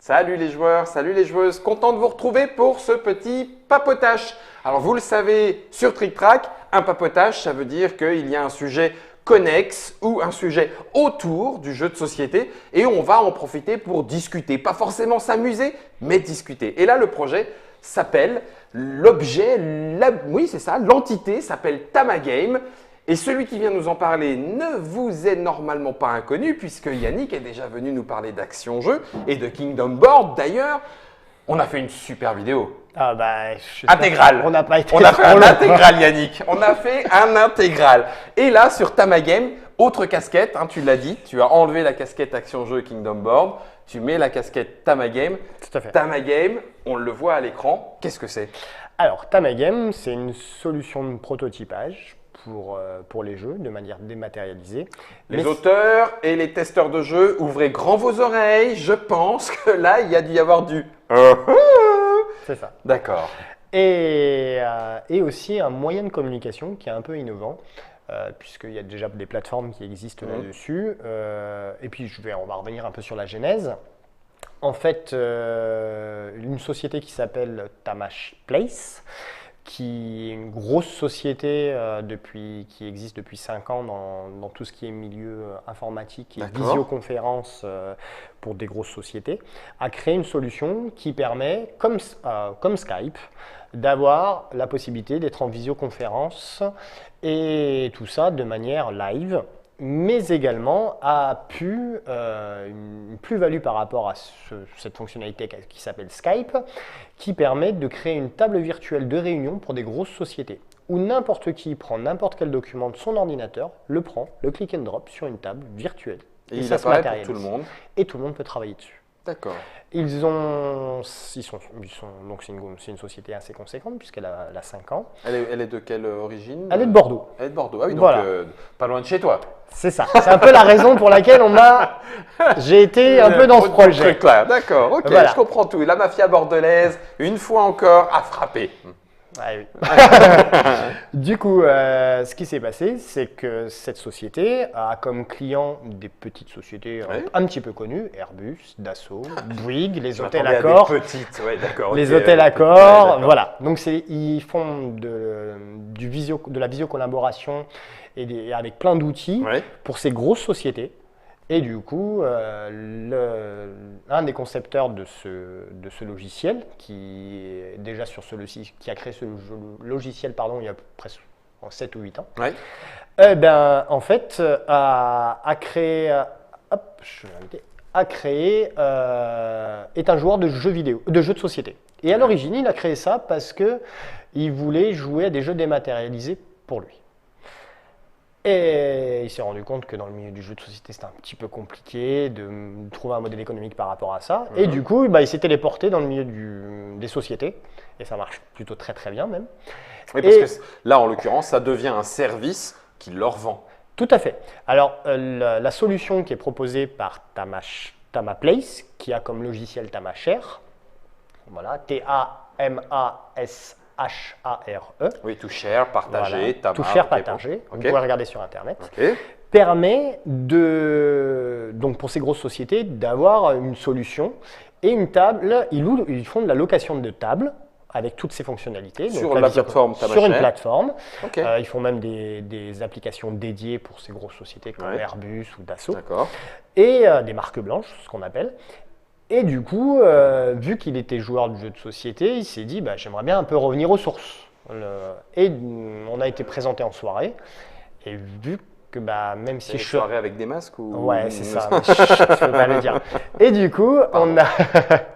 Salut les joueurs, salut les joueuses, content de vous retrouver pour ce petit papotage. Alors vous le savez, sur Trick Track, un papotage, ça veut dire qu'il y a un sujet connexe ou un sujet autour du jeu de société et on va en profiter pour discuter. Pas forcément s'amuser, mais discuter. Et là, le projet s'appelle l'objet, oui c'est ça, l'entité s'appelle Tamagame. Et celui qui vient nous en parler ne vous est normalement pas inconnu puisque Yannick est déjà venu nous parler d'Action-Jeu et de Kingdom Board. D'ailleurs, on a fait une super vidéo. Ah bah, intégrale. On n'a pas été. On a fait un intégral, Yannick. On a fait un intégral. Et là, sur Tamagame, autre casquette, hein, tu l'as dit, tu as enlevé la casquette Action-Jeu et Kingdom Board. Tu mets la casquette Tamagame. Tout à fait. Tamagame, on le voit à l'écran. Qu'est-ce que c'est? Alors, Tamagame, c'est une solution de prototypage pour les jeux de manière dématérialisée. Les auteurs et les testeurs de jeux, ouvrez grand vos oreilles. Je pense que là, il y a dû y avoir du C'est ça. D'accord. Et aussi un moyen de communication qui est un peu innovant, puisqu'il y a déjà des plateformes qui existent là-dessus. Et puis, on va revenir un peu sur la genèse. En fait, une société qui s'appelle Tamash Place, qui est une grosse société qui existe depuis 5 ans dans tout ce qui est milieu informatique et visioconférence pour des grosses sociétés, a créé une solution qui permet, comme Skype, d'avoir la possibilité d'être en visioconférence et tout ça de manière live, mais également a pu une plus-value par rapport à cette fonctionnalité qui s'appelle Skype, qui permet de créer une table virtuelle de réunion pour des grosses sociétés, où n'importe qui prend n'importe quel document de son ordinateur, le prend, le click and drop sur une table virtuelle. Et ça se matérialise pour tout le monde. Et tout le monde peut travailler dessus. D'accord. Donc c'est une société assez conséquente puisqu'elle a 5 ans. Elle est de quelle origine? Elle est de Bordeaux. Elle est de Bordeaux, ah oui, donc voilà. pas loin de chez toi. C'est ça, c'est un peu la raison pour laquelle j'ai été un peu dans ce projet. D'accord, ok, voilà. Je comprends tout. La mafia bordelaise, une fois encore, a frappé. Ah oui. Du coup, ce qui s'est passé, c'est que cette société a comme client des petites sociétés un petit peu connues, Airbus, Dassault, Bouygues, les hôtels Accor. Les hôtels Accor, voilà. Donc ils font de la visiocollaboration et avec plein d'outils pour ces grosses sociétés. Et du coup, un des concepteurs de ce logiciel, qui est déjà qui a créé ce logiciel il y a presque 7 ou 8 ans, en fait, a créé, est un joueur de jeux vidéo, de jeux de société. Et à l'origine, il a créé ça parce qu'il voulait jouer à des jeux dématérialisés pour lui. Et il s'est rendu compte que dans le milieu du jeu de société, c'était un petit peu compliqué de trouver un modèle économique par rapport à ça. Et du coup, il s'est téléporté dans le milieu des sociétés. Et ça marche plutôt très très bien même. Oui, parce que là, en l'occurrence, ça devient un service qui leur vend. Tout à fait. Alors, la solution qui est proposée par Tamaplace, qui a comme logiciel Tamashare, voilà, T-A-M-A-S H-A-R-E. Oui, to share, partager, voilà. To share, partager. Vous pouvez regarder sur Internet. Permet donc pour ces grosses sociétés d'avoir une solution et une table. Ils font de la location de tables avec toutes ces fonctionnalités. Sur la plateforme Tamashare. Sur une plateforme. Ils font même des applications dédiées pour ces grosses sociétés comme Airbus ou Dassault. Et des marques blanches, ce qu'on appelle. Et du coup, vu qu'il était joueur de jeux de société, il s'est dit j'aimerais bien un peu revenir aux sources. Et on a été présenté en soirée. Et vu que même si soirée avec des masques ou... Ouais, c'est ça. Je peux pas le dire. Et du coup, on a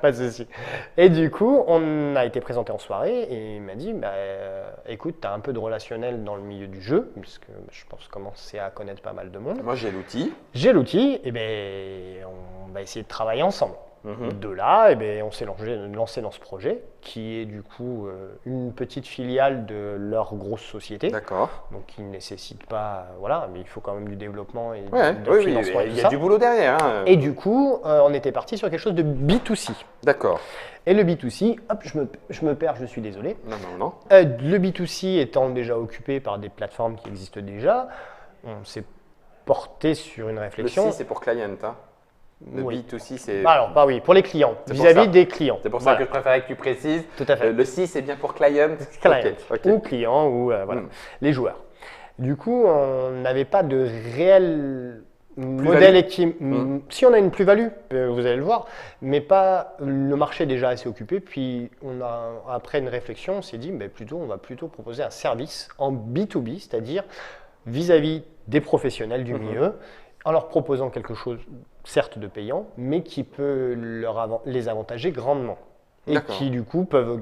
pas de souci. Et du coup, on a été présenté en soirée et il m'a dit écoute, tu as un peu de relationnel dans le milieu du jeu, puisque je pense commencer à connaître pas mal de monde. Moi, j'ai l'outil. Et on va essayer de travailler ensemble. De là, on s'est lancé dans ce projet qui est du coup une petite filiale de leur grosse société. D'accord. Donc qui ne nécessite pas, mais il faut quand même du développement et du financement. Il y a du boulot derrière. Et du coup, on était parti sur quelque chose de B2C. D'accord. Et le B2C, je me perds, je suis désolé. Non. Le B2C étant déjà occupé par des plateformes qui existent déjà, on s'est porté sur une réflexion. Le C, c'est pour client, hein. Le Oui. B2C, c'est Alors, oui, pour les clients, C'est pour vis-à-vis ça. des clients. c'est pour ça Voilà, que je préférais que tu précises. tout à fait. Le C, c'est bien pour client. Client, Ok, ou clients, ou voilà, les joueurs. Du coup, on n'avait pas de réel modèle Si on a une plus-value, vous allez le voir, mais pas le marché est déjà assez occupé. Puis après une réflexion, on s'est dit, mais on va plutôt proposer un service en B2B, c'est-à-dire vis-à-vis des professionnels du milieu, en leur proposant quelque chose, certes de payant, mais qui peut les avantager grandement. Et D'accord. qui, du coup, peuvent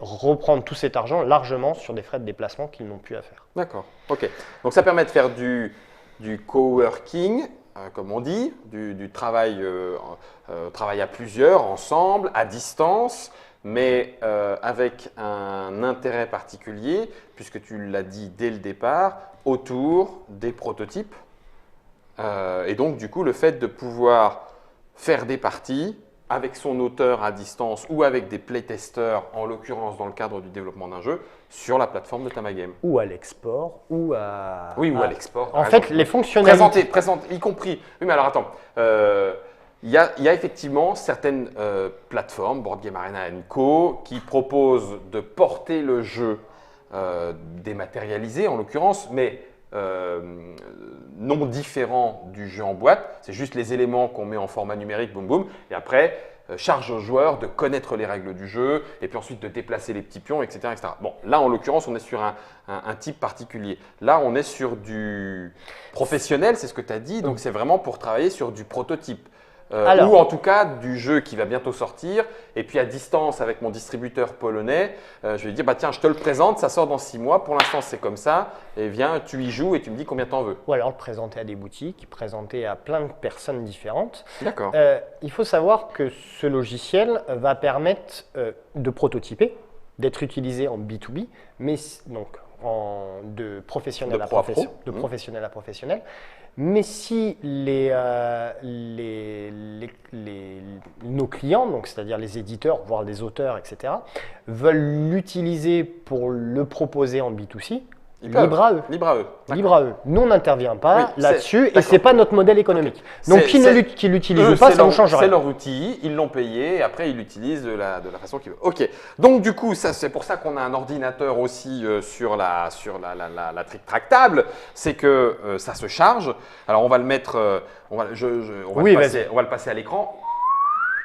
reprendre tout cet argent largement sur des frais de déplacement qu'ils n'ont plus à faire. D'accord, ok. Donc ça permet de faire du coworking, comme on dit, du travail, travail à plusieurs, ensemble, à distance, mais avec un intérêt particulier, puisque tu l'as dit dès le départ, autour des prototypes. Et donc, du coup, le fait de pouvoir faire des parties avec son auteur à distance ou avec des playtesters, en l'occurrence dans le cadre du développement d'un jeu, sur la plateforme de Tamagame. Ou à l'export, ou à… Oui, ou à l'export. En fait, les fonctionnalités… Présenter, y compris. Oui, mais alors attends. Il y a effectivement certaines plateformes, Board Game Arena & Co, qui proposent de porter le jeu dématérialisé, en l'occurrence, mais non différent du jeu en boîte. C'est juste les éléments qu'on met en format numérique, boum boum, et après, charge aux joueurs de connaître les règles du jeu, et puis ensuite de déplacer les petits pions, etc. etc. Bon, là, en l'occurrence, on est sur un type particulier. Là, on est sur du professionnel, c'est ce que tu as dit, donc c'est vraiment pour travailler sur du prototype. Ou en tout cas du jeu qui va bientôt sortir, et puis à distance avec mon distributeur polonais, je vais lui dire bah tiens, je te le présente, ça sort dans 6 mois, pour l'instant c'est comme ça, et viens, tu y joues et tu me dis combien t'en veux. Ou alors le présenter à des boutiques, présenter à plein de personnes différentes. D'accord. Il faut savoir que ce logiciel va permettre de prototyper, d'être utilisé en B2B, mais donc de professionnel à professionnel. Mais si nos clients, donc c'est-à-dire les éditeurs, voire les auteurs, etc., veulent l'utiliser pour le proposer en B2C, libre à eux. Libre à eux. Nous, on n'intervient pas là-dessus et ce n'est pas notre modèle économique. Donc, qui l'utilise ou pas, ça ne change rien. C'est leur outil, ils l'ont payé et après, ils l'utilisent de la façon qu'ils veulent. Ok. Donc, du coup, c'est pour ça qu'on a un ordinateur aussi sur la Trick table. C'est que ça se charge. Alors, on va le mettre, on va le passer à l'écran.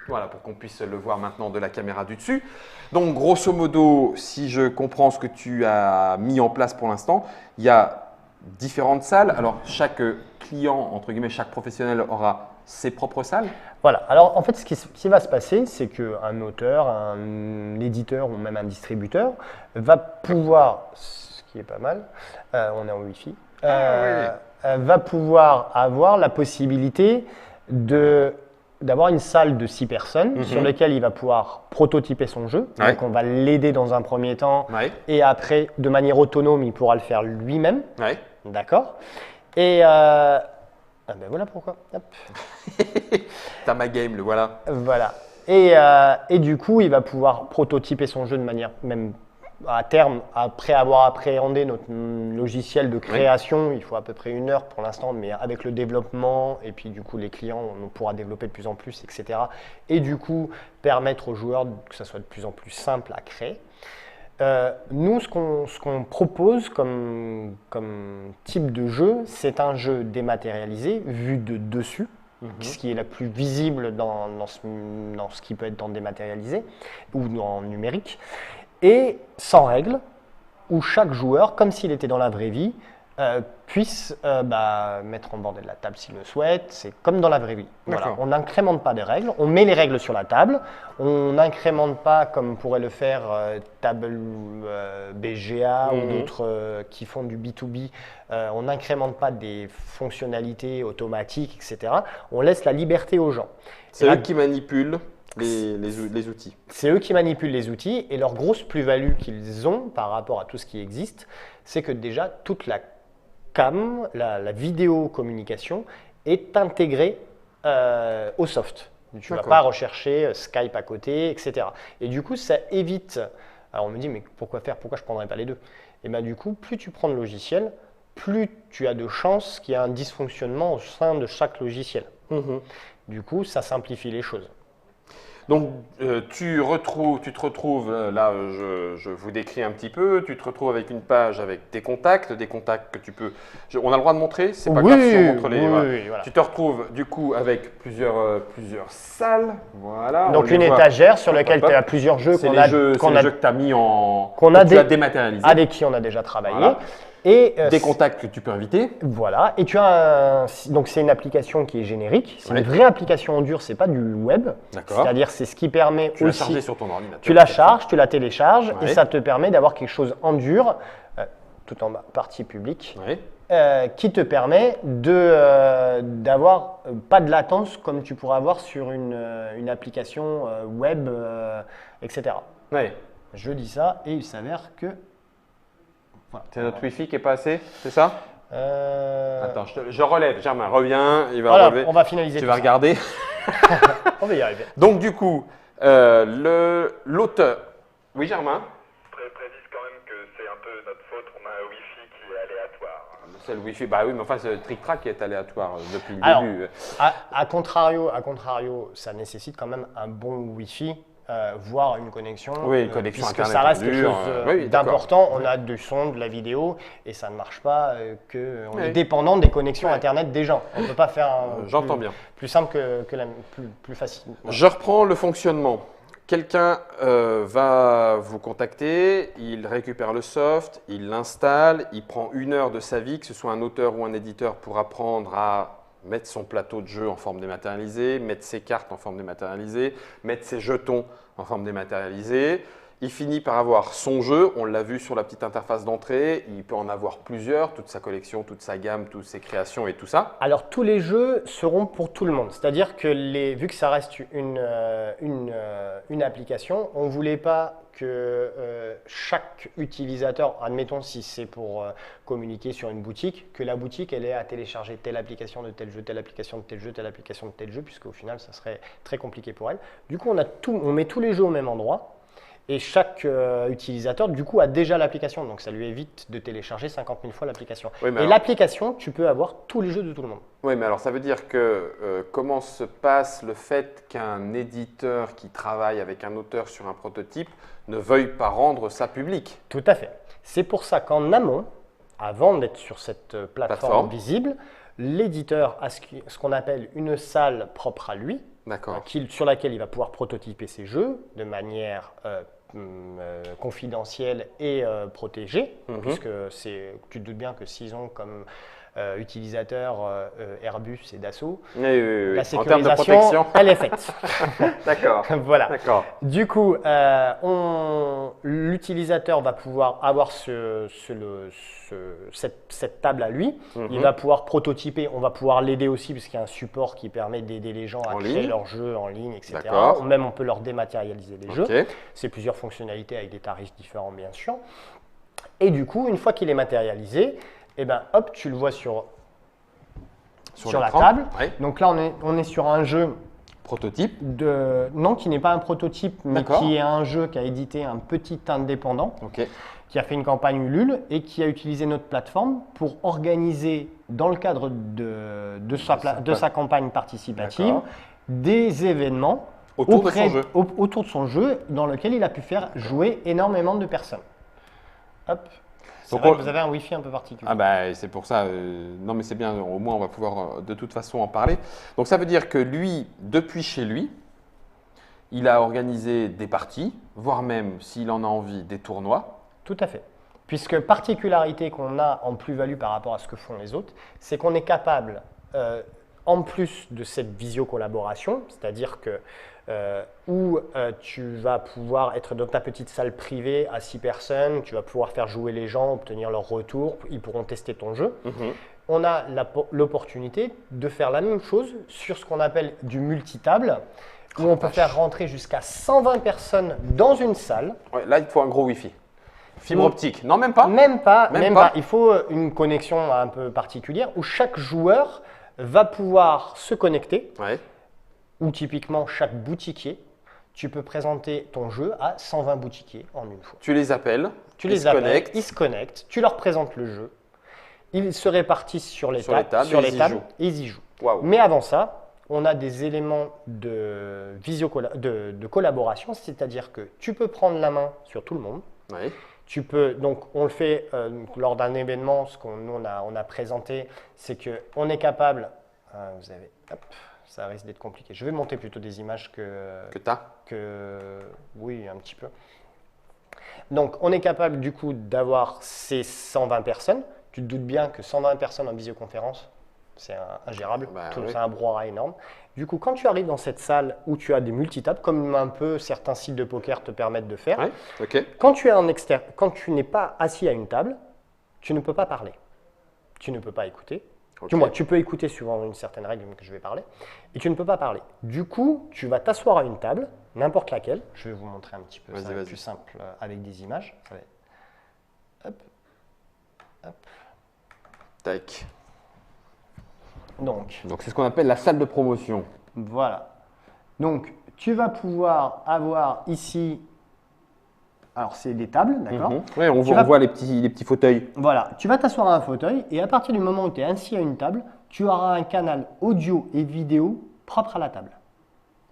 Voilà, pour qu'on puisse le voir maintenant de la caméra du dessus. Donc, grosso modo, si je comprends ce que tu as mis en place pour l'instant, il y a différentes salles. Alors, chaque client, entre guillemets, chaque professionnel aura ses propres salles. Voilà. Alors, en fait, ce qui va se passer, c'est qu'un auteur, un éditeur ou même un distributeur va pouvoir, ce qui est pas mal, on est en Wi-Fi, va pouvoir avoir la possibilité d'avoir une salle de 6 personnes sur laquelle il va pouvoir prototyper son jeu. Ouais. Donc, on va l'aider dans un premier temps et après, de manière autonome, il pourra le faire lui-même. Ouais. D'accord. Et ben voilà pourquoi. Hop. Tamagame, le voilà. Voilà. Et du coup, il va pouvoir prototyper son jeu de manière même à terme, après avoir appréhendé notre logiciel de création, il faut à peu près 1 heure pour l'instant, mais avec le développement et puis du coup les clients, on pourra développer de plus en plus, etc. Et du coup, permettre aux joueurs que ça soit de plus en plus simple à créer. Nous, ce qu'on propose comme type de jeu, c'est un jeu dématérialisé, vu de dessus, ce qui est la plus visible dans ce qui peut être en dématérialisé ou en numérique. Et sans règles, où chaque joueur, comme s'il était dans la vraie vie, puisse mettre en bordel la table s'il le souhaite. C'est comme dans la vraie vie. Voilà. On n'incrémente pas des règles, on met les règles sur la table. On n'incrémente pas, comme pourrait le faire table BGA ou d'autres qui font du B2B, on n'incrémente pas des fonctionnalités automatiques, etc. On laisse la liberté aux gens. C'est eux qui manipulent les outils. C'est eux qui manipulent les outils et leur grosse plus-value qu'ils ont par rapport à tout ce qui existe, c'est que déjà toute la cam, la vidéo communication est intégrée au soft. Tu ne vas pas rechercher Skype à côté, etc. Et du coup, ça évite… Alors on me dit, mais pourquoi faire? Pourquoi je ne prendrais pas les deux? Et bien du coup, plus tu prends le logiciel, plus tu as de chances qu'il y ait un dysfonctionnement au sein de chaque logiciel. Du coup, ça simplifie les choses. Donc, tu te retrouves, là, je vous décris un petit peu, tu te retrouves avec une page avec des contacts que tu peux… on a le droit de montrer? C'est pas grave si on montre les… Voilà. Tu te retrouves du coup avec plusieurs salles, voilà. Donc une étagère sur laquelle tu as plusieurs jeux qu'on a… C'est les jeux que tu as mis en… qu'on a tu as dématérialisé. Avec qui on a déjà travaillé. Voilà. Et des contacts que tu peux inviter. Voilà. Et tu as donc c'est une application qui est générique. C'est une vraie application en dur. C'est pas du web. D'accord. C'est-à-dire c'est ce qui permet tu aussi. Tu l'as chargé sur ton ordinateur. Tu la charges, tu la télécharges et ça te permet d'avoir quelque chose en dur, tout en bas, partie publique, qui te permet d'avoir pas de latence comme tu pourrais avoir sur une application web, etc. Oui. Je dis ça et il s'avère que voilà. C'est notre Wi-Fi qui est pas assez, c'est ça? Attends, je relève. Germain, reviens. Il va relever. On va finaliser. Tu vas regarder. On va y arriver. Donc du coup, l'auteur. Oui, Germain. Précise quand même que c'est un peu notre faute. On a un Wi-Fi qui est aléatoire. C'est le Wi-Fi. Bah oui, mais enfin, c'est le Trick Track qui est aléatoire depuis le début. À contrario, ça nécessite quand même un bon Wi-Fi. Voire une connexion, connexion puisque Internet ça reste quelque chose d'important. On a du son, de la vidéo, et ça ne marche pas on est dépendant des connexions Internet des gens. On ne peut pas faire J'entends bien. Plus simple plus facile. Voilà. Je reprends le fonctionnement. Quelqu'un va vous contacter, il récupère le soft, il l'installe, il prend 1 heure de sa vie, que ce soit un auteur ou un éditeur, pour apprendre à mettre son plateau de jeu en forme dématérialisée, mettre ses cartes en forme dématérialisée, mettre ses jetons en forme dématérialisée. Il finit par avoir son jeu, on l'a vu sur la petite interface d'entrée, il peut en avoir plusieurs, toute sa collection, toute sa gamme, toutes ses créations et tout ça. Alors tous les jeux seront pour tout le monde, c'est-à-dire que vu que ça reste une application, on ne voulait pas que chaque utilisateur, admettons si c'est pour communiquer sur une boutique, que la boutique elle ait à télécharger telle application de tel jeu, telle application de tel jeu, telle application de tel jeu, puisqu'au final ça serait très compliqué pour elle. Du coup on met tous les jeux au même endroit. Et chaque utilisateur, du coup, a déjà l'application. Donc, ça lui évite de télécharger 50 000 fois l'application. Oui, et l'application, tu peux avoir tous les jeux de tout le monde. Oui, mais alors ça veut dire que comment se passe le fait qu'un éditeur qui travaille avec un auteur sur un prototype ne veuille pas rendre ça public? Tout à fait. C'est pour ça qu'en amont, avant d'être sur cette plateforme visible, l'éditeur a ce qu'on appelle une salle propre à lui, sur laquelle il va pouvoir prototyper ses jeux de manière confidentielle et protégée, puisque tu te doutes bien que s'ils ont comme utilisateur Airbus et Dassault, la sécurisation, en termes de protection, elle est faite. D'accord. Voilà. Du coup, l'utilisateur va pouvoir avoir cette table à lui. Il va pouvoir prototyper. On va pouvoir l'aider aussi, puisqu'il y a un support qui permet d'aider les gens à créer leurs jeux en ligne, etc. Même on peut leur dématérialiser les jeux. C'est plusieurs fonctionnalités avec des tarifs différents, bien sûr. Et du coup, une fois qu'il est matérialisé, et ben hop, tu le vois sur la table. Donc là, on est sur un jeu prototype non, qui n'est pas un prototype, mais qui est un jeu qu'a édité un petit indépendant, qui a fait une campagne Ulule et qui a utilisé notre plateforme pour organiser, dans le cadre de sa campagne participative, des événements autour de son jeu, dans lequel il a pu faire jouer énormément de personnes. Hop. C'est vrai que vous avez un Wi-Fi un peu particulier. Ah bah c'est pour ça. Non mais c'est bien, au moins on va pouvoir de toute façon en parler. Donc ça veut dire que lui, depuis chez lui, il a organisé des parties, voire même, s'il en a envie, des tournois. Tout à fait. Puisque particularité qu'on a en plus-value par rapport à ce que font les autres, c'est qu'on est capable, en plus de cette visio-collaboration, c'est-à-dire que où tu vas pouvoir être dans ta petite salle privée à 6 personnes, tu vas pouvoir faire jouer les gens, obtenir leur retour, ils pourront tester ton jeu. On a l'opportunité de faire la même chose sur ce qu'on appelle du multitable, où on peut faire rentrer jusqu'à 120 personnes dans une salle. Là, il faut un gros Wi-Fi. Fibre optique? Non, même pas. Même pas. Il faut une connexion un peu particulière où chaque joueur va pouvoir se connecter. Ou typiquement chaque boutiquier, tu peux présenter ton jeu à 120 boutiquiers en une fois. Tu les appelles, ils se connectent, tu leur présentes le jeu, ils se répartissent sur les tables et ils y jouent. Wow. Mais avant ça, on a des éléments de collaboration, c'est-à-dire que tu peux prendre la main sur tout le monde. Oui. Tu peux, donc on le fait lors d'un événement, ce qu'on nous, on a présenté, c'est qu'on est capable, vous avez, hop, ça risque d'être compliqué. Je vais monter plutôt des images Que tu as. oui, un petit peu. Donc on est capable du coup d'avoir ces 120 personnes. Tu te doutes bien que 120 personnes en visioconférence, c'est ingérable, Bah, c'est oui. un brouhaha énorme. Du coup, quand tu arrives dans cette salle où tu as des multitables, comme un peu certains sites de poker te permettent de faire, Ouais. Ok. quand tu es quand tu n'es pas assis à une table, tu ne peux pas parler. Tu ne peux pas écouter. Ok. Du moins, tu peux écouter suivant une certaine règle que je vais parler, et tu ne peux pas parler. Du coup, tu vas t'asseoir à une table, n'importe laquelle. Je vais vous montrer un petit peu, ça va être plus simple avec des images. Ça va être... Hop. Hop. Tac. Donc, C'est ce qu'on appelle la salle de promotion. voilà. Donc, tu vas pouvoir avoir ici, alors c'est des tables, d'accord? Oui, on voit les petits fauteuils. Voilà, tu vas t'asseoir à un fauteuil et à partir du moment où tu es assis à une table, tu auras un canal audio et vidéo propre à la table.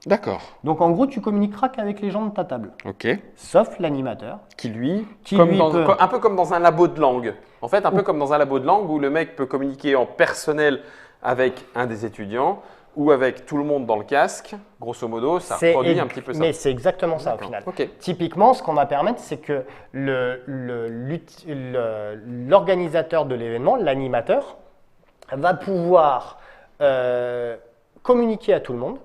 D'accord. Donc en gros, tu communiqueras qu'avec les gens de ta table, Ok. sauf l'animateur. Qui lui, peut- un peu comme dans un labo de langue. En fait, un peu comme dans un labo de langue où le mec peut communiquer en personnel avec un des étudiants ou avec tout le monde dans le casque. Grosso modo, ça reproduit un petit peu ça. Mais c'est exactement ça au D'accord. final. Ok. Typiquement, ce qu'on va permettre, c'est que l'organisateur de l'événement, l'animateur, va pouvoir communiquer à tout le monde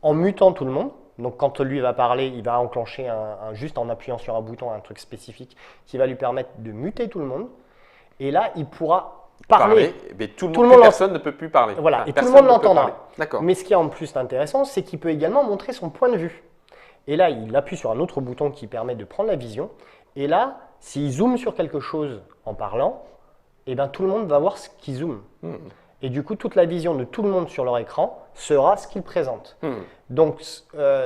en mutant tout le monde. Donc quand lui va parler, il va enclencher juste en appuyant sur un bouton, un truc spécifique qui va lui permettre de muter tout le monde. Et là, il pourra parler. Mais tout le Tout le monde, monde personne ne peut plus parler. Voilà, Enfin, et tout le personne monde ne peut l'entendra. parler. D'accord. Mais ce qui est en plus intéressant, c'est qu'il peut également montrer son point de vue. Et là, il appuie sur un autre bouton qui permet de prendre la vision. Et là, s'il zoome sur quelque chose en parlant, eh ben, tout le monde va voir ce qu'il zoome. Et du coup, toute la vision de tout le monde sur leur écran sera ce qu'il présente. Donc,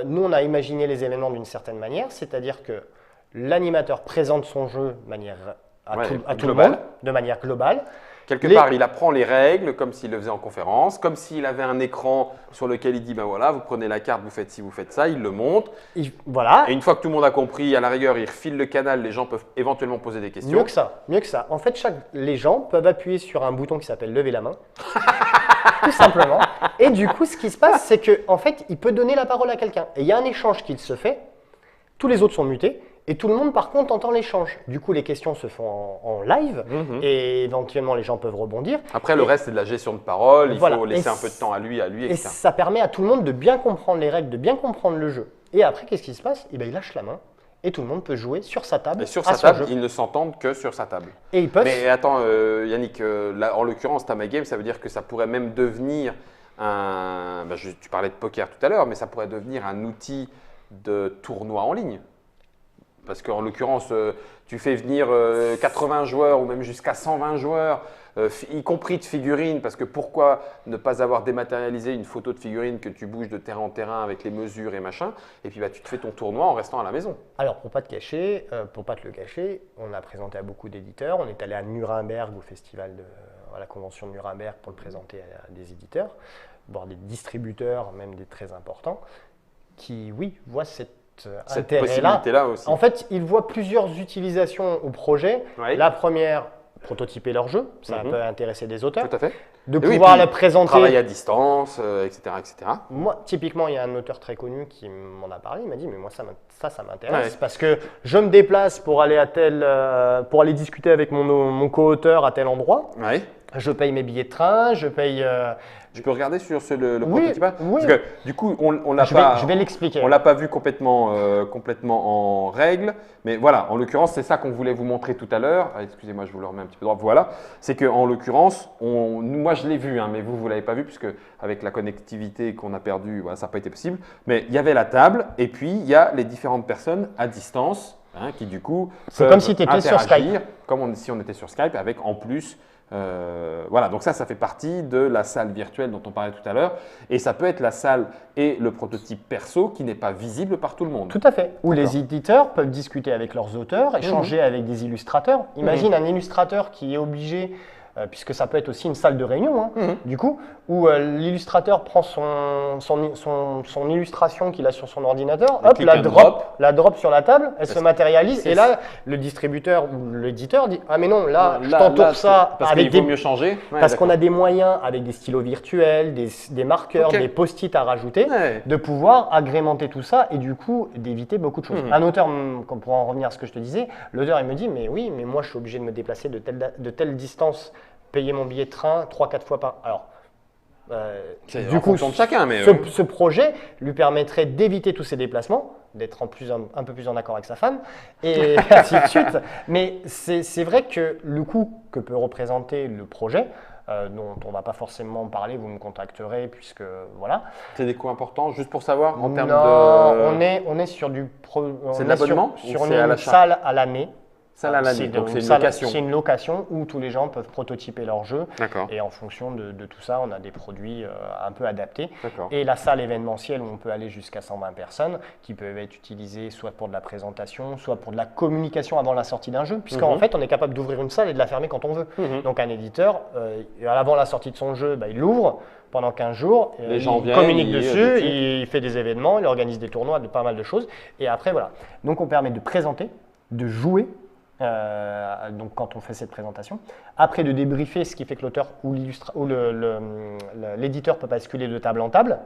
nous, on a imaginé les événements d'une certaine manière, c'est-à-dire que l'animateur présente son jeu de manière à tout le monde, de manière globale. Quelque part, il apprend les règles comme s'il le faisait en conférence, comme s'il avait un écran sur lequel il dit ben voilà, vous prenez la carte, vous faites ci, vous faites ça, il le montre. Voilà. Et une fois que tout le monde a compris, à la rigueur, il refile le canal, les gens peuvent éventuellement poser des questions. Mieux que ça, mieux que ça. En fait, les gens peuvent appuyer sur un bouton qui s'appelle lever la main, tout simplement. Et du coup, ce qui se passe, c'est qu'en fait, il peut donner la parole à quelqu'un. Et il y a un échange qui se fait. Tous les autres sont mutés. Et tout le monde, par contre, entend l'échange. Du coup, les questions se font en live et éventuellement, les gens peuvent rebondir. Après, le reste, c'est de la gestion de parole. Il Voilà. faut laisser Et un peu de temps à lui, Et etc. ça permet à tout le monde de bien comprendre les règles, de bien comprendre le jeu. Et après, qu'est-ce qui se passe? Eh bien, il lâche la main et tout le monde peut jouer sur sa table. Et sur à sa son table, jeu. ils ne s'entendent que sur sa table. Et ils peuvent. Mais attends, Yannick, là, en l'occurrence, ta My Game, ça veut dire que ça pourrait même devenir un. Tu parlais de poker tout à l'heure, mais ça pourrait devenir un outil de tournoi en ligne. Parce qu'en l'occurrence, tu fais venir 80 joueurs ou même jusqu'à 120 joueurs, y compris de figurines, parce que pourquoi ne pas avoir dématérialisé une photo de figurine que tu bouges de terrain en terrain avec les mesures et machin, et puis tu te fais ton tournoi en restant à la maison. Alors, pour pas te le cacher, on a présenté à beaucoup d'éditeurs. On est allé à Nuremberg, au festival à la convention de Nuremberg, pour le présenter à des éditeurs, voire des distributeurs, même des très importants, qui, oui, voient cette possibilité-là aussi. En fait, ils voient plusieurs utilisations au projet. Oui. La première, prototyper leur jeu, ça peut intéresser des auteurs. Tout à fait. De Et oui, pouvoir puis la présenter. Travailler à distance, etc., etc. Moi, typiquement, il y a un auteur très connu qui m'en a parlé. Il m'a dit, mais moi, ça m'intéresse Ouais. parce que je me déplace pour aller pour aller discuter avec mon co-auteur à tel endroit. Ouais. Je paye mes billets de train, je paye. Tu peux regarder sur le Oui, prototypage oui. Parce que du coup, on l'a Je pas. vais l'expliquer. On l'a pas vu complètement en règle, mais voilà, en l'occurrence, c'est ça qu'on voulait vous montrer tout à l'heure. Ah, excusez-moi, je vous le remets un petit peu droit. Voilà, c'est qu'en l'occurrence, moi je l'ai vu, hein, mais vous l'avez pas vu, puisque avec la connectivité qu'on a perdue, voilà, ça n'a pas été possible. Mais il y avait la table, et puis il y a les différentes personnes à distance, hein, qui du coup C'est comme si tu étais sur interagir, comme si on était sur Skype, avec en plus. Voilà, donc ça fait partie de la salle virtuelle dont on parlait tout à l'heure. Et ça peut être la salle et le prototype perso qui n'est pas visible par tout le monde. Tout à fait. Où les éditeurs peuvent discuter avec leurs auteurs, échanger avec des illustrateurs. Imagine un illustrateur qui est obligé puisque ça peut être aussi une salle de réunion, hein, du coup, où l'illustrateur prend son illustration qu'il a sur son ordinateur, hop, la drop sur la table, elle se matérialise, et là, le distributeur ou l'éditeur dit « Ah mais non, là, je t'entoure ça parce avec qu'il vaut mieux changer. Ouais, parce qu'on a des moyens avec des stylos virtuels, des marqueurs, des post-it à rajouter, de pouvoir agrémenter tout ça et du coup d'éviter beaucoup de choses. Un auteur, pour en revenir à ce que je te disais, l'auteur il me dit mais oui, mais moi je suis obligé de me déplacer de telle distance, payer mon billet de train 3-4 fois par. Alors, du coup, de chacun, mais ce projet lui permettrait d'éviter tous ces déplacements, d'être un peu plus en accord avec sa femme, et ainsi de suite. Mais c'est vrai que le coût que peut représenter le projet, dont on ne va pas forcément parler, vous me contacterez, puisque voilà. C'est des coûts importants, juste pour savoir, en termes de… On est sur du… C'est de l'abonnement sur une salle à l'année. Salle à l'année, donc c'est une location. C'est une location où tous les gens peuvent prototyper leur jeu. Et en fonction de tout ça, on a des produits un peu adaptés. Et la salle événementielle où on peut aller jusqu'à 120 personnes qui peuvent être utilisées soit pour de la présentation, soit pour de la communication avant la sortie d'un jeu. Puisqu'en fait, on est capable d'ouvrir une salle et de la fermer quand on veut. Donc un éditeur, avant la sortie de son jeu, il l'ouvre pendant 15 jours, les gens il communique dessus, il fait des événements, il organise des tournois, de pas mal de choses. Et après, voilà. Donc on permet de présenter, de jouer. Donc quand on fait cette présentation, après de débriefer, ce qui fait que l'auteur ou l'éditeur peut basculer de table en table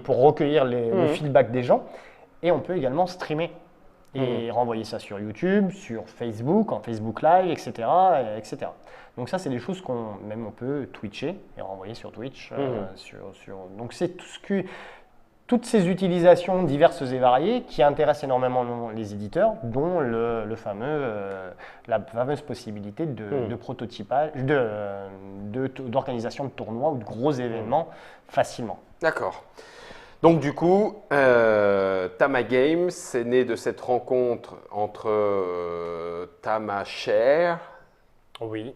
pour recueillir le feedback des gens, et on peut également streamer et renvoyer ça sur YouTube, sur Facebook, en Facebook Live, etc. etc. Donc ça, c'est des choses qu'on peut twitcher et renvoyer sur Twitch. Donc c'est tout ce que… Toutes ces utilisations diverses et variées qui intéressent énormément les éditeurs, dont la fameuse possibilité de prototypage, d'organisation de tournois ou de gros événements facilement. D'accord. Donc du coup, Tama Games, c'est né de cette rencontre entre Tama Share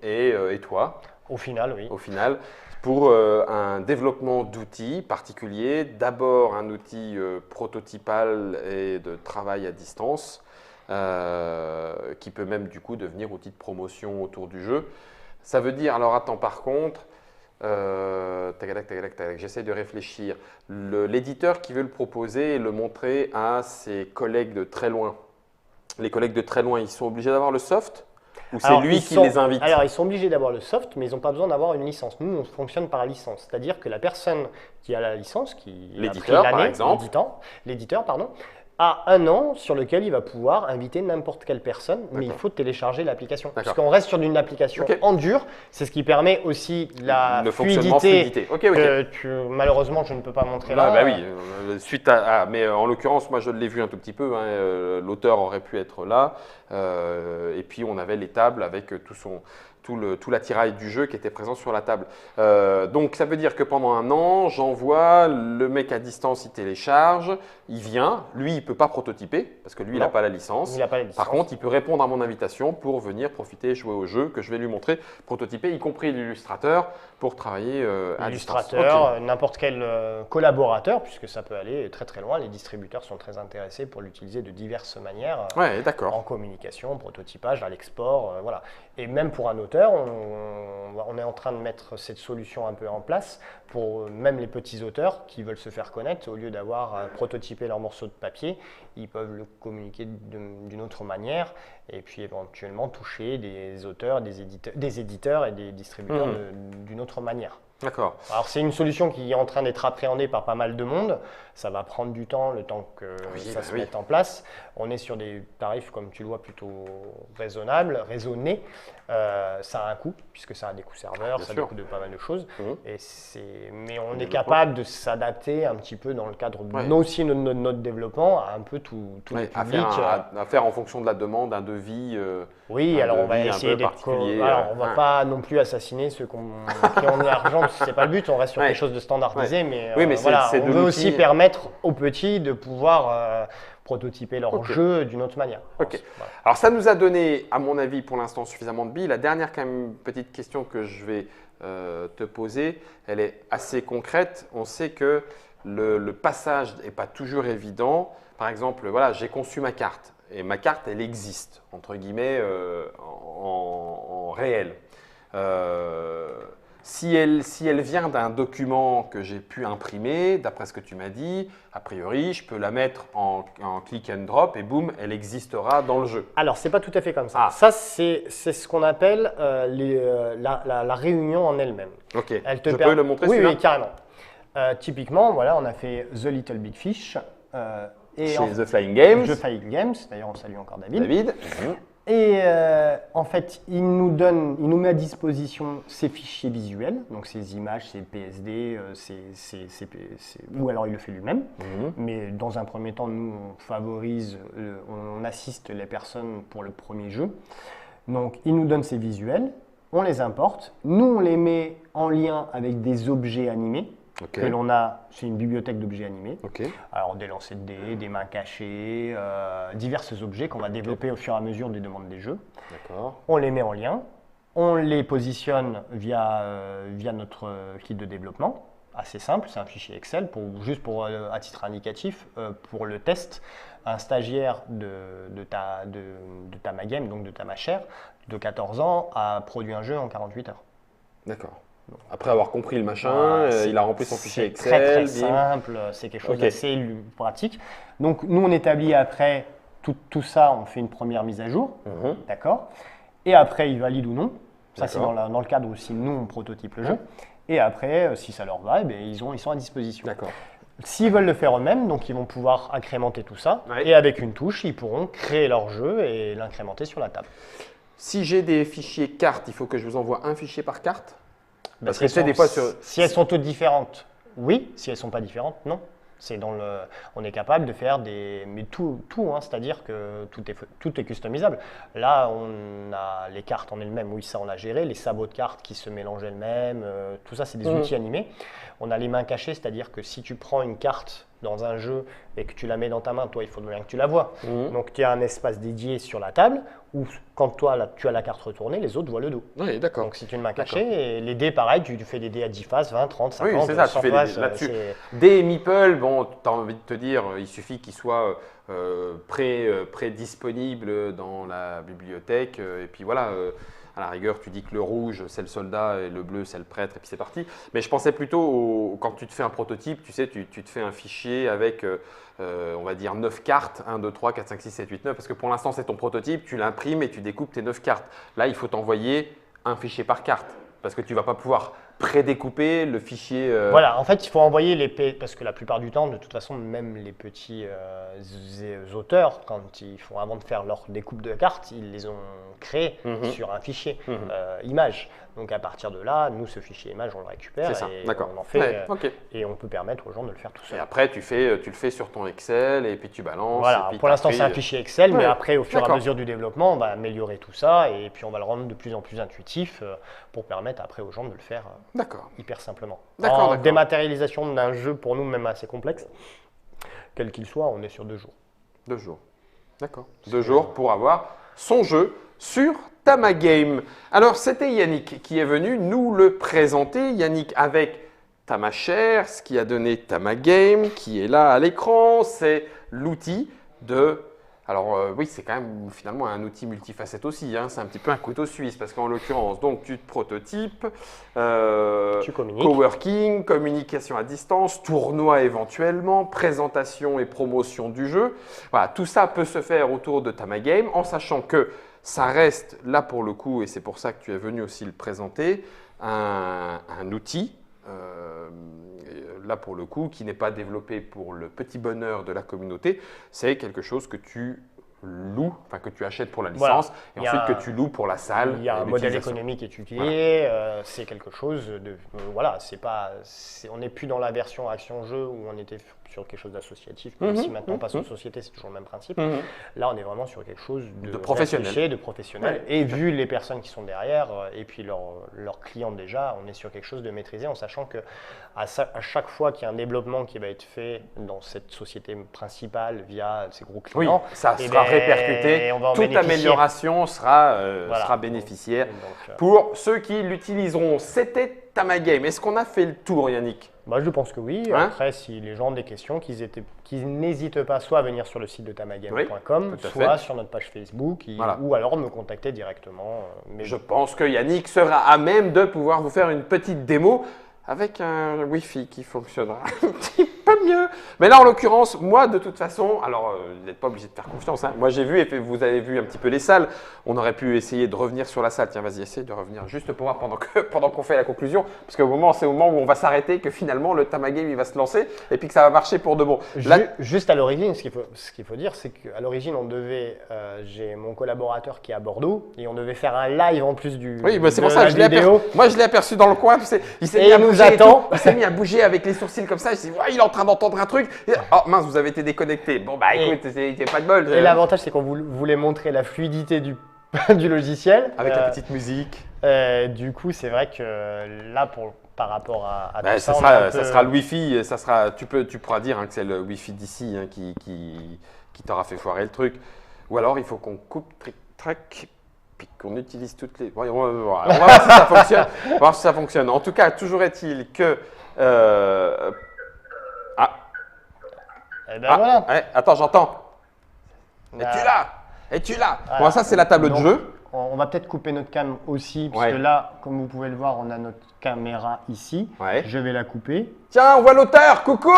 et toi. Au final, oui. Au final. Pour un développement d'outils particuliers, d'abord un outil prototypal et de travail à distance, qui peut même du coup devenir outil de promotion autour du jeu. Ça veut dire, alors attends, par contre, j'essaie de réfléchir, l'éditeur qui veut le proposer et le montrer à ses collègues de très loin, les collègues de très loin, ils sont obligés d'avoir le soft ? Ou c'est lui qui les invite? Alors, ils sont obligés d'avoir le soft, mais ils n'ont pas besoin d'avoir une licence. Nous, on fonctionne par licence. C'est-à-dire que la personne qui a la licence, l'éditeur, par exemple, l'éditeur, a un an sur lequel il va pouvoir inviter n'importe quelle personne, mais il faut télécharger l'application. Parce qu'on reste sur une application en dur, c'est ce qui permet aussi la fluidité. Que malheureusement, je ne peux pas montrer là. Bah oui, mais en l'occurrence, moi je l'ai vu un tout petit peu, l'auteur aurait pu être là, et puis on avait les tables avec tout l'attirail du jeu qui était présent sur la table. Donc ça veut dire que pendant un an, j'envoie, le mec à distance, il télécharge, il vient, lui il ne peut pas prototyper parce que lui il n'a pas la licence. Par contre, il peut répondre à mon invitation pour venir profiter et jouer au jeu que je vais lui montrer, prototyper, y compris l'illustrateur pour travailler à distance. L'illustrateur, n'importe quel collaborateur, puisque ça peut aller très très loin. Les distributeurs sont très intéressés pour l'utiliser de diverses manières, en communication, en prototypage, à l'export, voilà. Et même pour un auteur, on est en train de mettre cette solution un peu en place pour même les petits auteurs qui veulent se faire connaître. Au lieu d'avoir prototypé leur morceau de papier, ils peuvent le communiquer d'une autre manière et puis éventuellement toucher des auteurs, des éditeurs et des distributeurs d'une autre manière. D'accord. Alors c'est une solution qui est en train d'être appréhendée par pas mal de monde. Ça va prendre du temps, le temps que ça se mette en place. On est sur des tarifs, comme tu le vois, plutôt raisonnés. Ça a un coût, puisque ça a des coûts serveurs, ça a des coûts de pas mal de choses. Mais on est capable de s'adapter un petit peu dans le cadre aussi de notre développement à un peu tout le public. À faire en fonction de la demande, un devis. Alors on va essayer d'être… Alors on ne va pas non plus assassiner ceux qui ont de l'argent, parce que ce n'est pas le but, on reste sur quelque chose de standardisé. Mais on veut aussi permettre aux petits de pouvoir prototyper leur jeu d'une autre manière. Alors ça nous a donné, à mon avis, pour l'instant suffisamment de billes. La dernière quand même, petite question que je vais te poser, elle est assez concrète. On sait que le passage n'est pas toujours évident. Par exemple, voilà, j'ai conçu ma carte et ma carte, elle existe, entre guillemets, en réel. Si elle vient d'un document que j'ai pu imprimer, d'après ce que tu m'as dit, a priori, je peux la mettre en click and drop et boum, elle existera dans le jeu. Alors, c'est pas tout à fait comme ça. Ah. Ça, c'est ce qu'on appelle la réunion en elle-même. Ok, Elle te je permet- peux le montrer Oui, celui-là oui, carrément. Typiquement, voilà, on a fait The Little Big Fish. Et Chez en- The Flying Games. The Flying Games, d'ailleurs, on salue encore David. David. Et en fait, il nous met à disposition ces fichiers visuels, donc ces images, ces PSD, ou alors il le fait lui-même. Mais dans un premier temps, nous, on favorise, on assiste les personnes pour le premier jeu. Donc, il nous donne ces visuels, on les importe, nous, on les met en lien avec des objets animés. Ok. Que l'on a, c'est une bibliothèque d'objets animés. Ok. Alors des lancers de dés, des mains cachées, divers objets qu'on va développer au fur et à mesure des demandes des jeux. D'accord. On les met en lien, on les positionne via notre kit de développement. Assez simple, c'est un fichier Excel, à titre indicatif, pour le test. Un stagiaire de Tamagame, donc de Tamachère, de 14 ans, a produit un jeu en 48 heures. D'accord. Après avoir compris le machin, Voilà, il a rempli son fichier c'est Excel. très bim. simple, c'est quelque chose Ok. d'assez pratique. Donc nous, on établit après tout ça, on fait une première mise à jour, Mhm. d'accord. Et après, ils valident ou non. Ça, c'est D'accord. dans le cadre où si nous, on prototype le jeu. Et après, si ça leur va, eh bien, ils sont à disposition. D'accord. S'ils veulent le faire eux-mêmes, donc ils vont pouvoir incrémenter tout ça. Ouais. Et avec une touche, ils pourront créer leur jeu et l'incrémenter sur la table. Si j'ai des fichiers cartes, il faut que je vous envoie un fichier par carte. Bah, Parce que tu sais, des fois sur. Si elles sont toutes différentes, oui. Si elles ne sont pas différentes, non. On est capable de faire mais tout hein, c'est-à-dire que tout est customisable. Là, on a les cartes en elles-mêmes, oui, ça on a géré, les sabots de cartes qui se mélangent elles-mêmes, tout ça c'est des outils animés. On a les mains cachées, c'est-à-dire que si tu prends une carte dans un jeu et que tu la mets dans ta main, toi il faut bien que tu la vois. Donc tu as un espace dédié sur la table où quand toi là, tu as la carte retournée, les autres voient le dos. Oui, d'accord. Donc c'est une main cachée et les dés pareil, tu fais des dés à 10 faces, 20, 30, 50, Oui, c'est ça, tu 100 fais faces, là-dessus. c'est- Des meeples, bon, tu as envie de te dire, il suffit qu'ils soient pré-disponibles dans la bibliothèque. Et puis voilà, à la rigueur, tu dis que le rouge, c'est le soldat et le bleu, c'est le prêtre, et puis c'est parti. Mais je pensais plutôt, quand tu te fais un prototype, tu sais, tu te fais un fichier avec, on va dire, 9 cartes, 1, 2, 3, 4, 5, 6, 7, 8, 9, parce que pour l'instant, c'est ton prototype, tu l'imprimes et tu découpes tes 9 cartes. Là, il faut t'envoyer un fichier par carte, parce que tu ne vas pas pouvoir prédécouper le fichier. Voilà, en fait, il faut envoyer parce que la plupart du temps, de toute façon, même les petits auteurs, avant de faire leur découpe de cartes, ils les ont créés sur un fichier image. Donc à partir de là, nous, ce fichier image, on le récupère C'est ça, et d'accord. on en fait, Ouais, ok. et on peut permettre aux gens de le faire tout Et seul. après, tu le fais sur ton Excel et puis tu balances. Voilà, et puis pour l'instant, c'est un t'as fichier Excel, mais Ouais, après, au fur et à d'accord. mesure du développement, on va améliorer tout ça et puis on va le rendre de plus en plus intuitif pour permettre après aux gens de le faire D'accord. hyper simplement. D'accord, En d'accord. dématérialisation d'un jeu, pour nous, même assez complexe, quel qu'il soit, on est sur 2 jours. 2 jours. D'accord. 2 jours pour avoir son jeu sur Tamagame. Alors, c'était Yannick qui est venu nous le présenter. Yannick avec Tamachère, ce qui a donné Tamagame, qui est là à l'écran. C'est l'outil de... Alors oui, c'est quand même finalement un outil multifacette aussi. Hein. C'est un petit peu un couteau suisse parce qu'en l'occurrence, donc tu te prototypes, Tu communiques. coworking, communication à distance, tournoi éventuellement, présentation et promotion du jeu. Voilà, tout ça peut se faire autour de Tamagame en sachant que ça reste là pour le coup, et c'est pour ça que tu es venu aussi le présenter, un outil. Là pour le coup, qui n'est pas développé pour le petit bonheur de la communauté, c'est quelque chose que tu loues, enfin que tu achètes pour la Voilà. licence et Il y a ensuite un- que tu loues pour la salle. Il y a et un modèle l'utilisation. économique étudié, c'est quelque chose de... voilà, on n'est plus dans la version action-jeu où on était sur quelque chose d'associatif, même si maintenant on passe aux sociétés, c'est toujours le même principe. Là, on est vraiment sur quelque chose De professionnel. réfléchi, de professionnel. Ouais. Et vu les personnes qui sont derrière et puis leurs clients déjà, on est sur quelque chose de maîtrisé en sachant que à chaque fois qu'il y a un développement qui va être fait dans cette société principale via ces gros Oui, clients, ça eh sera ben, répercuté. on va en Toute bénéficier. amélioration sera Voilà. bénéficiaire. Donc, Pour ceux qui l'utiliseront, c'était Tamagame. Est-ce qu'on a fait le tour, Yannick? Bah, je pense que oui. Hein? Après, si les gens ont des questions, qu'ils n'hésitent pas soit à venir sur le site de tamagame.com, Oui, tout à soit fait. sur notre page Facebook, Voilà. ou alors me contacter directement. Mais Je pense que Yannick sera à même de pouvoir vous faire une petite démo avec un Wi-Fi qui fonctionnera un petit peu mieux. Mais là, en l'occurrence, moi, de toute façon, alors, vous n'êtes pas obligé de faire confiance. Hein. Moi, j'ai vu, et vous avez vu un petit peu les salles. On aurait pu essayer de revenir sur la salle. Tiens, vas-y, essaye de revenir juste pour voir pendant qu'on fait la conclusion. Parce qu'au moment, c'est au moment où on va s'arrêter que finalement, le Tamagame, il va se lancer et puis que ça va marcher pour de bon. Là, Juste à l'origine, ce qu'il faut dire, c'est qu'à l'origine, j'ai mon collaborateur qui est à Bordeaux et on devait faire un live en plus oui, bah, c'est de pour ça la que vidéo. moi, je l'ai aperçu dans le coin. Tu sais, il s'est Et mis à il nous bouger et attend. tout. Il s'est mis à bouger avec les sourcils comme ça. Je me suis dit, ouais, il est en train d'entendre un truc. Et, oh mince, vous avez été déconnecté. Bon, bah écoute, c'est pas de bol. Et l'avantage, c'est qu'on voulait montrer la fluidité du logiciel. Avec la petite musique. Du coup, c'est vrai que là, par rapport à Bah, tout ça, ça sera le Wi-Fi. Tu pourras dire hein, que c'est le Wi-Fi d'ici hein, qui t'aura fait foirer le truc. Ou alors, il faut qu'on coupe tric-trac. Puis qu'on utilise toutes les. Bon, on va voir si ça fonctionne. On va voir si ça fonctionne. En tout cas, toujours est-il que. Eh ben voilà. Ouais, attends, j'entends. Bah, Es-tu là? Es-tu là? voilà. Bon, ça, c'est la table de Donc, jeu. On va peut-être couper notre cam aussi, parce Ouais. que là, comme vous pouvez le voir, on a notre caméra ici. Ouais. Je vais la couper. Tiens, on voit l'auteur. Coucou!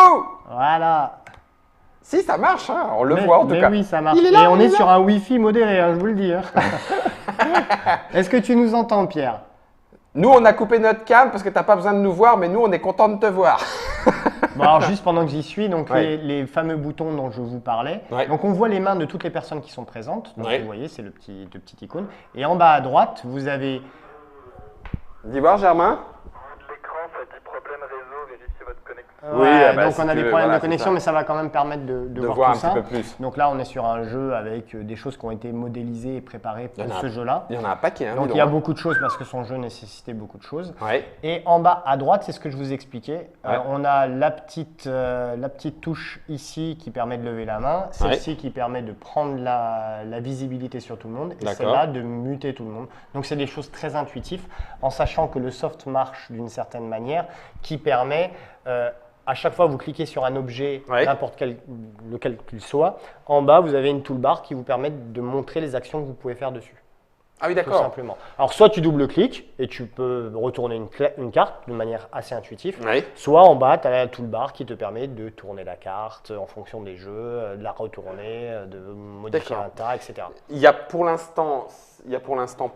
Voilà. Si, ça marche. Hein, on le voit en tout mais cas. oui, ça marche. Il est là, Et on il est est là. sur un Wi-Fi modéré, hein, je vous le dis. Hein. Est-ce que tu nous entends, Pierre? Nous, on a coupé notre cam parce que tu n'as pas besoin de nous voir, mais nous, on est content de te voir. Bon, alors juste pendant que j'y suis, donc Ouais. les fameux boutons dont je vous parlais. Ouais. Donc on voit les mains de toutes les personnes qui sont présentes. Donc Ouais. vous voyez, c'est le petit icône. Et en bas à droite, vous avez. Dis voir, Germain. L'écran, ça dit problème réseau, vérifiez votre connexion. Oui, ah bah, donc si on a tu des veux, problèmes voilà, de connexion, c'est ça. mais ça va quand même permettre de De voir voir tout un ça. petit peu plus. Donc là, on est sur un jeu avec des choses qui ont été modélisées et préparées pour Il y en a- ce jeu-là. Il y en a un paquet. Hein, Donc dis il y a donc. beaucoup de choses parce que son jeu nécessitait beaucoup de choses. Ouais. Et en bas à droite, c'est ce que je vous expliquais. Ouais. On a la petite touche ici qui permet de lever la main, celle-ci qui permet de prendre la visibilité sur tout le monde et D'accord. celle-là de muter tout le monde. Donc c'est des choses très intuitives en sachant que le soft marche d'une certaine manière qui permet à chaque fois que vous cliquez sur un objet, Ouais. n'importe lequel qu'il soit, en bas vous avez une toolbar qui vous permet de montrer les actions que vous pouvez faire dessus. Ah oui, Tout d'accord. simplement. Alors, soit tu double-cliques et tu peux retourner une carte de manière assez intuitive, Ouais. soit en bas, tu as la toolbar qui te permet de tourner la carte en fonction des jeux, de la retourner, de modifier D'accord. un tas, etc. Il y a pour l'instant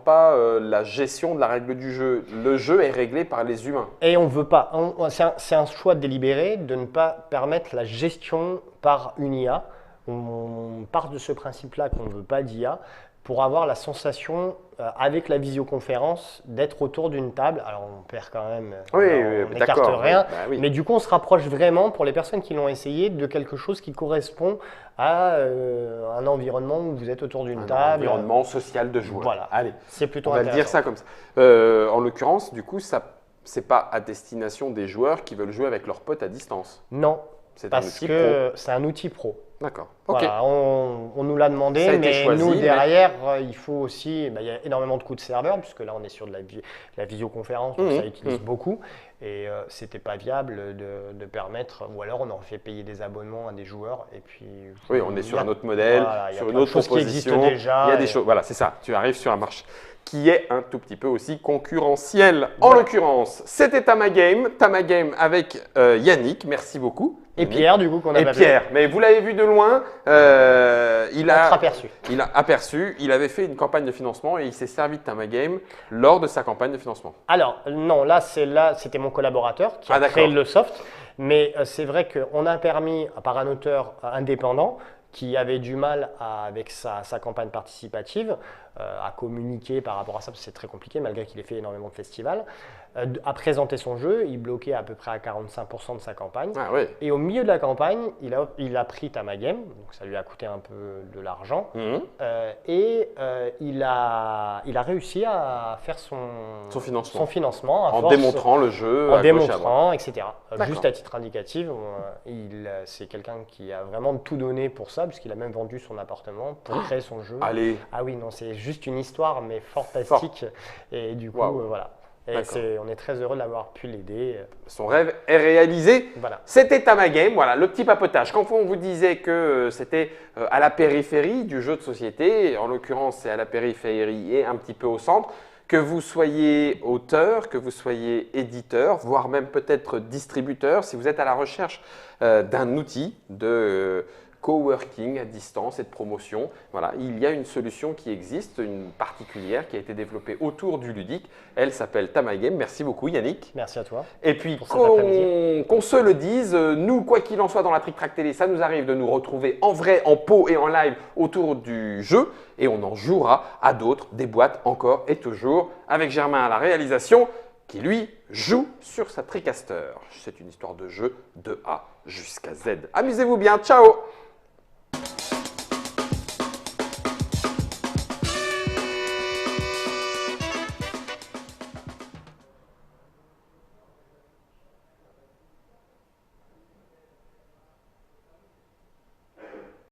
pas la gestion de la règle du jeu. Le jeu est réglé par les humains. Et on veut pas, c'est un choix délibéré de ne pas permettre la gestion par une IA. On part de ce principe-là qu'on ne veut pas d'IA pour avoir la sensation, avec la visioconférence, d'être autour d'une table. Alors on perd quand même, Oui, on oui, n'écarte d'accord, rien, oui, bah oui. mais du coup on se rapproche vraiment, pour les personnes qui l'ont essayé, de quelque chose qui correspond à un environnement où vous êtes autour d'une Un table. environnement social de joueurs. Voilà. Allez, C'est plutôt on va le dire intéressant. ça comme ça. En l'occurrence, du coup, c'est pas à destination des joueurs qui veulent jouer avec leurs potes à distance. Non, C'est un parce outil que c'est un outil pro. D'accord. Ok. Voilà, on nous l'a demandé, Ça a été mais choisi, nous mais- derrière, il faut aussi, il y a énormément de coûts de serveur, puisque là on est sur de la visioconférence, donc ça utilise beaucoup, et c'était pas viable de permettre, ou alors on aurait fait payer des abonnements à des joueurs, et puis… Oui, on est il sur y a- un autre modèle, voilà, il y a sur plein une de autre choses qui existent proposition. déjà, Il y a des et- choses. Voilà, c'est ça. Tu arrives sur un marché qui est un tout petit peu aussi concurrentiel. En Voilà. l'occurrence, c'était Tamagame avec Yannick. Merci beaucoup. Et Yannick. Pierre, du coup, qu'on a Et pas vu. Pierre, mais vous l'avez vu de loin, il a Aperçu. aperçu, il avait fait une campagne de financement et il s'est servi de Tamagame lors de sa campagne de financement. Alors, non, c'était mon collaborateur qui a d'accord. créé le soft, mais c'est vrai qu'on a permis, par un auteur indépendant, qui avait du mal avec sa campagne participative, à communiquer par rapport à ça, parce que c'est très compliqué, malgré qu'il ait fait énormément de festivals, à présenter son jeu. Il bloquait à peu près à 45% de sa campagne. Ah oui. Et au milieu de la campagne, il a pris Tamagame, donc ça lui a coûté un peu de l'argent, il a réussi à faire son financement à En force, démontrant le jeu, en à gauche et à droite. démontrant, etc. D'accord. Juste à titre indicatif, c'est quelqu'un qui a vraiment tout donné pour ça, puisqu'il a même vendu son appartement pour créer son jeu. Allez, Ah oui, non, c'est juste une histoire, mais fantastique. Et du coup, Waouh. voilà. Et D'accord. on est très heureux de l'avoir pu l'aider. Son rêve est réalisé. Voilà. C'était Tamagame, voilà, le petit papotage. Quand on vous disait que c'était à la périphérie du jeu de société, en l'occurrence c'est à la périphérie et un petit peu au centre, que vous soyez auteur, que vous soyez éditeur, voire même peut-être distributeur, si vous êtes à la recherche d'un outil de coworking à distance et de promotion, voilà, il y a une solution qui existe, une particulière qui a été développée autour du ludique. Elle s'appelle Tamagame. Merci beaucoup Yannick. Merci à toi. Et puis Pour cet après-midi. qu'on se le dise, nous, quoi qu'il en soit dans la Trick Track Télé, ça nous arrive de nous retrouver en vrai, en pot et en live autour du jeu. Et on en jouera à d'autres, des boîtes encore et toujours, avec Germain à la réalisation, qui lui joue sur sa TriCaster. C'est une histoire de jeu de A jusqu'à Z. Amusez-vous bien, ciao!